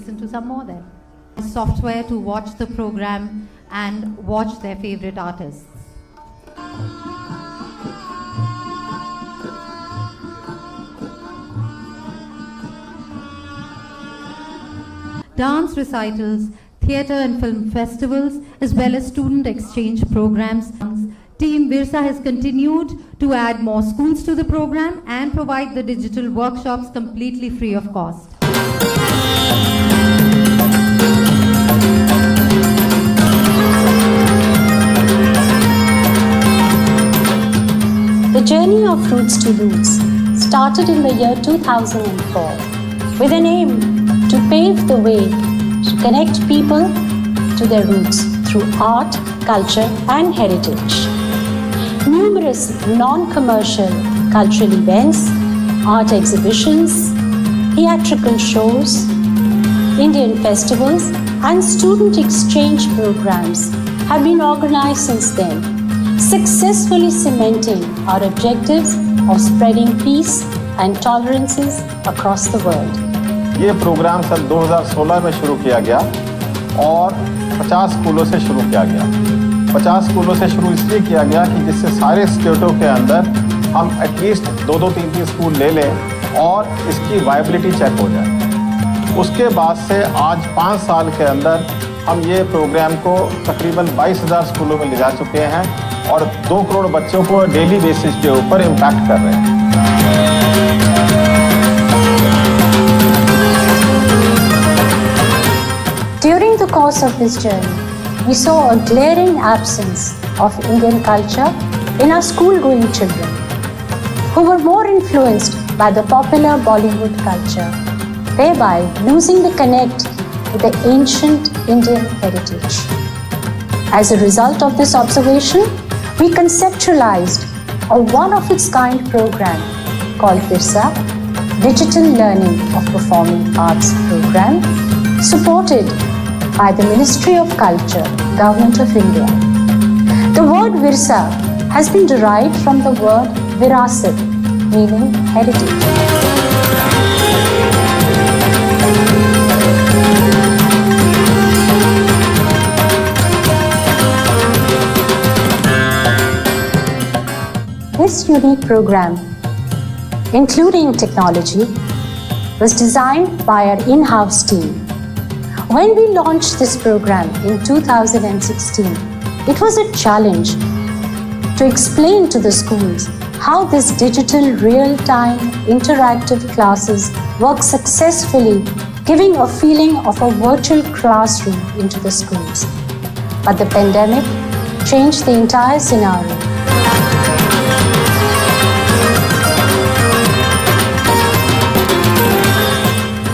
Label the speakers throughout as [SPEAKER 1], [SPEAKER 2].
[SPEAKER 1] listen to some more then. Software to watch the program and watch their favorite artists. Dance recitals, theatre and film festivals, as well as student exchange programs. Team Virsa has continued to add more schools to the program and provide the digital workshops completely free of cost.
[SPEAKER 2] The journey of Roots to Roots started in the year 2004 with an aim to pave the way to connect people to their roots through art, culture and heritage. Numerous non-commercial cultural events, art exhibitions, theatrical shows, Indian festivals and student exchange programs have been organized since then, successfully cementing our objectives of spreading peace and tolerances across the world.
[SPEAKER 3] ये programme सन 2016 में शुरू किया गया और 50 स्कूलों से शुरू किया गया। 50 स्कूलों से शुरू इसलिए किया गया कि जिससे सारे स्टेटों के अंदर हम एटलीस्ट 2-3 स्कूल ले लें और इसकी वायबिलिटी चेक हो जाए। उसके बाद से आज 5 साल के अंदर हम ये प्रोग्राम को तकरीबन 22,000 स्कूलों में ले जा चुके हैं और 2 करोड़ बच्चों को डेली बेसिस के ऊपर इम्पैक्ट कर रहे हैं।
[SPEAKER 2] During the course of this journey, we saw a glaring absence of Indian culture in our school-going children, who were more influenced by the popular Bollywood culture, thereby losing the connect with the ancient Indian heritage. As a result of this observation, we conceptualized a one-of-its-kind program called Virsa, Digital Learning of Performing Arts Program, supported by the Ministry of Culture, Government of India. The word Virsa has been derived from the word Virasat, meaning heritage. This unique program, including technology, was designed by our in-house team. When we launched this program in 2016, it was a challenge to explain to the schools how this digital real-time interactive classes work successfully, giving a feeling of a virtual classroom into the schools. But the pandemic changed the entire scenario.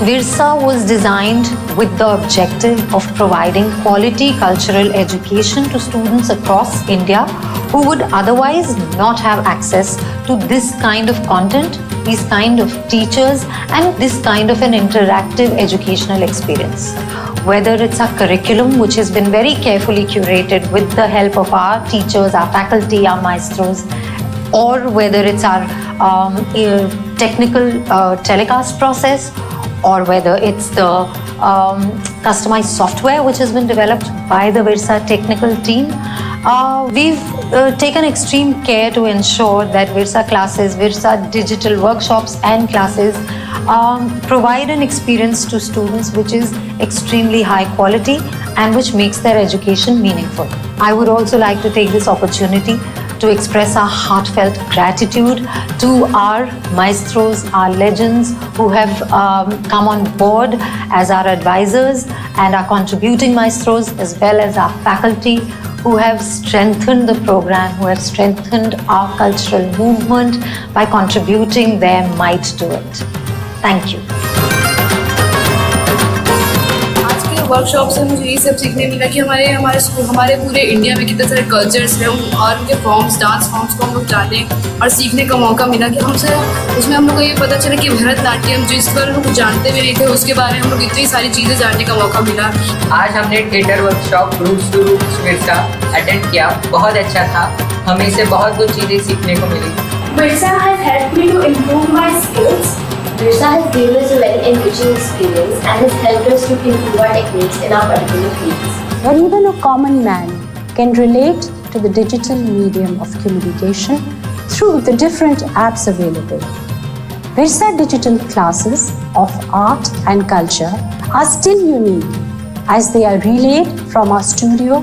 [SPEAKER 2] Virsa was designed with the objective of providing quality cultural education to students across India who would otherwise not have access to this kind of content, these kind of teachers and this kind of an interactive educational experience. Whether it's our curriculum, which has been very carefully curated with the help of our teachers, our faculty, our maestros, or whether it's our technical telecast process, or whether it's the customized software which has been developed by the Virsa technical team. We've taken extreme care to ensure that Virsa classes, Virsa digital workshops and classes provide an experience to students which is extremely high quality and which makes their education meaningful. I would also like to take this opportunity to express our heartfelt gratitude to our maestros, our legends who have come on board as our advisors, and our contributing maestros as well as our faculty who have strengthened the program, who have strengthened our cultural movement by contributing their might to it. Thank you.
[SPEAKER 4] Workshop से मुझे ये सब सीखने मिला कि हमारे पूरे India में कितने सारे कल्चर्स हैं और उनके फॉर्म्स, डांस फॉर्म्स को हम लोग जाने और सीखने का मौका मिला कि उसमें हम लोग को ये पता चला कि भरतनाट्यम जिस पर हम लोग जानते भी नहीं थे उसके बारे में हम लोग इतनी सारी चीज़ें जानने का मौका मिला।
[SPEAKER 5] आज हमने theatre workshop roots to roots Virsa attend किया, बहुत अच्छा था, हमें इससे बहुत कुछ चीज़ें सीखने को मिली।
[SPEAKER 6] Virsa has helped me to improve my skills Virsa has given us a very enriching experience and has helped us to improve our techniques in our particular fields.
[SPEAKER 7] Where even a common man can relate to the digital medium of communication through the different apps available. Virsa digital classes of art and culture are still unique as they are relayed from our studio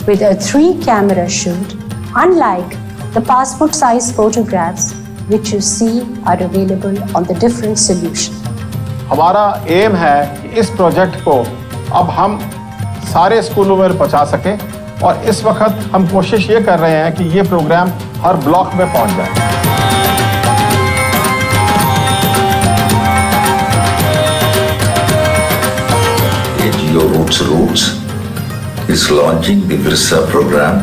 [SPEAKER 7] with a 3-camera shoot, unlike the passport-size photographs which you see are available on the different solution.
[SPEAKER 3] हमारा M है कि इस project को अब हम सारे स्कूलों में पहुंचा सकें और इस वक्त हम कोशिश ये कर रहे हैं कि ये प्रोग्राम हर ब्लॉक में पहुंच जाए।
[SPEAKER 8] Your Roots is launching the Virsa program.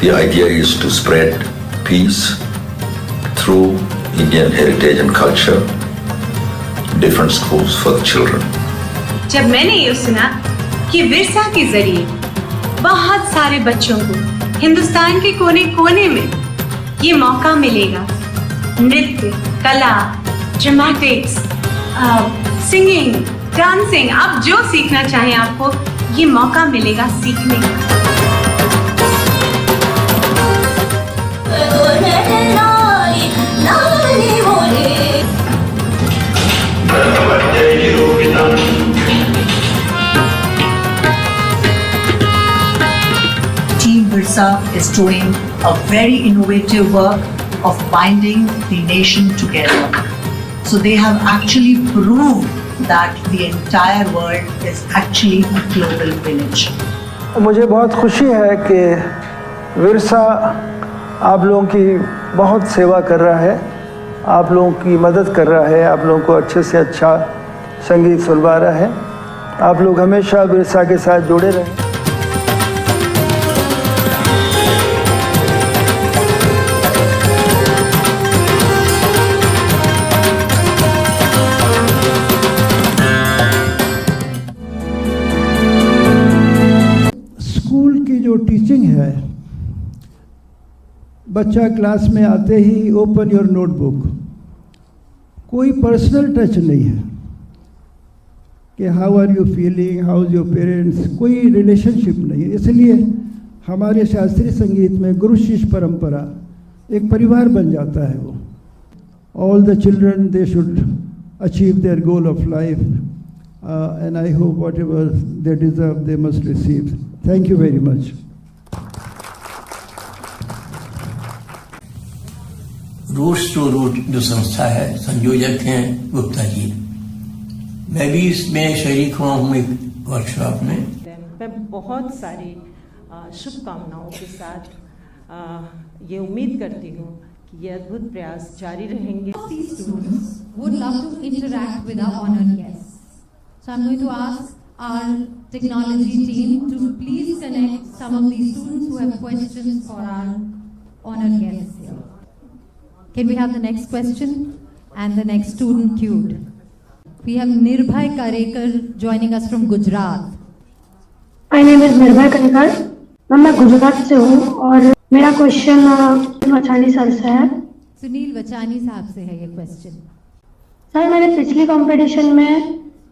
[SPEAKER 8] The idea is to spread peace through Indian heritage and culture, different schools for the children.
[SPEAKER 9] जब मैंने ये सुना कि विरसा के जरिए बहुत सारे बच्चों को हिंदुस्तान के कोने-कोने में ये मौका मिलेगा, नृत्य, कला, ड्रामेटिक्स, सिंगिंग, डांसिंग, आप जो सीखना चाहें आपको ये मौका मिलेगा सीखने का।
[SPEAKER 10] Team Virsa is doing a very innovative work of binding the nation together. So they have actually proved that the entire world is actually a global village.
[SPEAKER 11] मुझे बहुत खुशी है कि विरसा आप लोगों की बहुत सेवा कर रहा है, आप लोगों की मदद कर रहा है, आप लोगों को अच्छे से अच्छा संगीत सुनवा रहा है। आप लोग हमेशा विरसा के साथ जुड़े रहें। जो टीचिंग है, बच्चा क्लास में आते ही ओपन योर नोटबुक, कोई पर्सनल टच नहीं है कि how are you feeling, how is your parents, कोई रिलेशनशिप नहीं है। इसलिए हमारे शास्त्रीय संगीत में गुरु शिष्य परंपरा एक परिवार बन जाता है। वो all the children they should achieve their goal of life and I hope whatever they deserve they must receive. Thank you very much.
[SPEAKER 12] Roots to root जो संस्था है, संयोजक हैं गुप्ता जी। मैं भी इसमें शरीक हुआ हूँ एक वर्कशॉप में।
[SPEAKER 13] मैं बहुत सारी शुभकामनाओं के साथ ये उम्मीद करती हूँ कि ये अद्भुत प्रयास जारी रहेंगे।
[SPEAKER 1] Students would love to interact with our honored guests. So I'm going to ask our technology team to please connect some of these students who have questions for our honored guests here. Can we have the next question and the next student queued? We have Nirbhay Karekar joining us from Gujarat.
[SPEAKER 14] My name is Nirbhay Karekar. मैं गुजरात से हूँ और मेरा question वचानी sir से है।
[SPEAKER 1] सुनील वचानी साहब से है ये क्वेश्चन।
[SPEAKER 14] सर, मैंने पिछली कंपटीशन में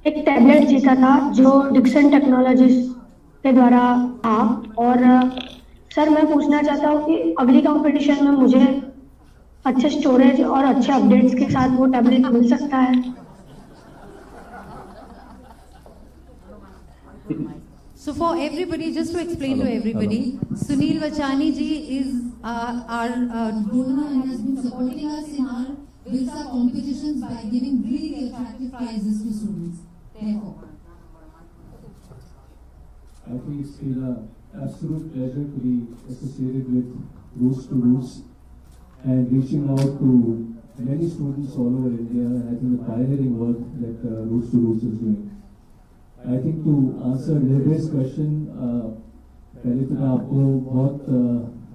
[SPEAKER 14] एक टैबलेट जीता था जो डिक्सन टेक्नोलॉजीज के द्वारा था और सर मैं पूछना चाहता हूँ कि अगली कंपटीशन में मुझे अच्छे स्टोरेज और अच्छे अपडेट्स के साथ वो टैबलेट मिल सकता है?
[SPEAKER 1] So for everybody, just to explain to everybody, Sunil Vachani ji is our donor and has been supporting us in our Virsa competitions by giving really attractive prizes to students. Therefore,
[SPEAKER 15] I think it's been an absolute pleasure to be associated with Roots to Roots and reaching out to many students all over India. And I think the pioneering work that Roots to Roots is doing. I think to answer Nirbhay's question, पहले तो मैं आपको बहुत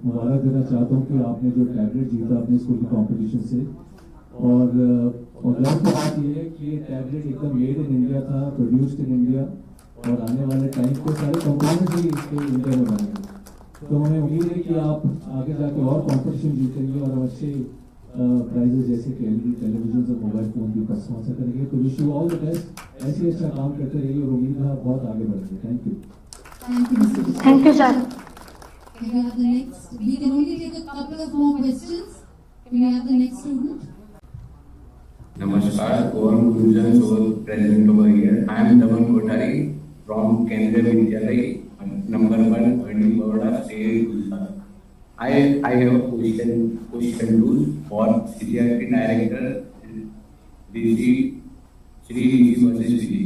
[SPEAKER 15] मुबारक देना चाहता हूँ कि आपने जो टैबलेट जीता अपने स्कूल की कंपटीशन से और गर्व की बात ये है कि ये टैबलेट एकदम मेड इन इंडिया था, प्रोड्यूस्ड इन इंडिया और आने वाले टाइम पे सारे कंपोनेंट्स भी इसके इंडिया में बनेंगे। तो हमें उम्मीद है कि आप आगे जाके और कॉम्पिटिशन जीतेंगे और अवश्य प्राइजेस जैसे कि एलईडी टेलीविजन और मोबाइल फोन भी स्पॉन्सर करेंगे। तो wish you all the best, ऐसे अच्छा काम करते रहिए और उम्मीद है बहुत आगे बढ़ेंगे। Thank you.
[SPEAKER 14] Thank you sir.
[SPEAKER 1] Can we have the next? We can only take a couple of more questions. Can we have the next student?
[SPEAKER 16] Namaskar, Gaurav Gurujan, so present over here. I am Daman Kothari from Kendriya Vidyalaya, number 1, Bandi Baroda, State, Gujarat. I have a question to for CCRT Director, Shri Vasishji.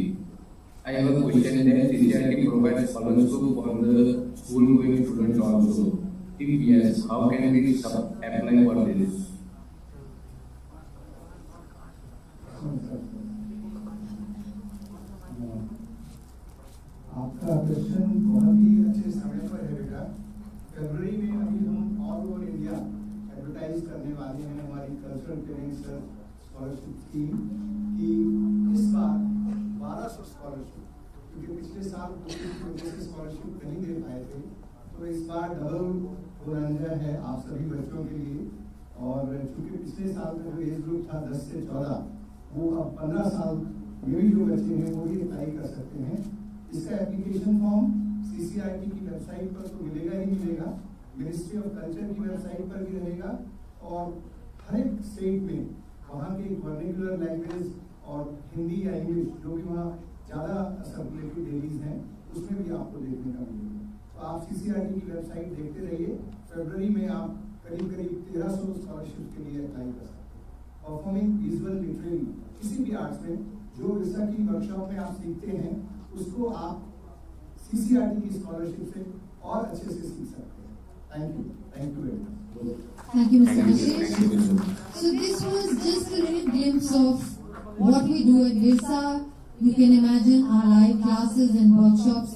[SPEAKER 16] I have a question that CCRT provides scholarship for the school going students also. If yes, how can we apply for this?
[SPEAKER 11] आपका question बहुत ही अच्छे समय पर है बेटा। फरवरी में अभी हम ऑल ओवर इंडिया एडवर्टाइज करने वाले हैं हमारी कल्चरल पेरेंट्स स्कॉलरशिप स्कीम की। इस बार 1200 स्कॉलरशिप, क्योंकि पिछले साल कोविड की वजह से स्कॉलरशिप नहीं दे पाए थे, तो इस बार डबल बोनंजा है आप सभी बच्चों के लिए। और चूंकि पिछले साल का जो एज ग्रुप था 10 से 14, वो अब 15 साल में भी जो बच्चे हैं वो भी अप्लाई कर सकते हैं। इसका एप्लीकेशन फॉर्म CCRT की वेबसाइट पर तो मिलेगा ही मिलेगा, मिनिस्ट्री ऑफ कल्चर की वेबसाइट पर भी रहेगा, और हर एक स्टेट में वहाँ के वर्निकुलर लैंग्वेज और हिंदी या इंग्लिश जो भी वहाँ ज़्यादा सर्कुलेटेड डेलीज हैं उसमें भी आपको देखने का मिलेगा। तो आप CCRT की वेबसाइट देखते रहिए। फरवरी में आप करीब 1300 स्कॉलरशिप के लिए अप्लाई कर सकते हैं। परफॉर्मिंग विजुअल लिटरेरी किसी भी आर्ट्स में जो विषय की वर्कशॉप में आप सीखते हैं उसको आप CCRT की स्कॉलरशिप से और अच्छे से सीख सकते हैं। Thank you very much.
[SPEAKER 1] Thank you, Mr. Ashish. So this was just a little glimpse of what we do at Virsa. You can imagine our live classes and workshops.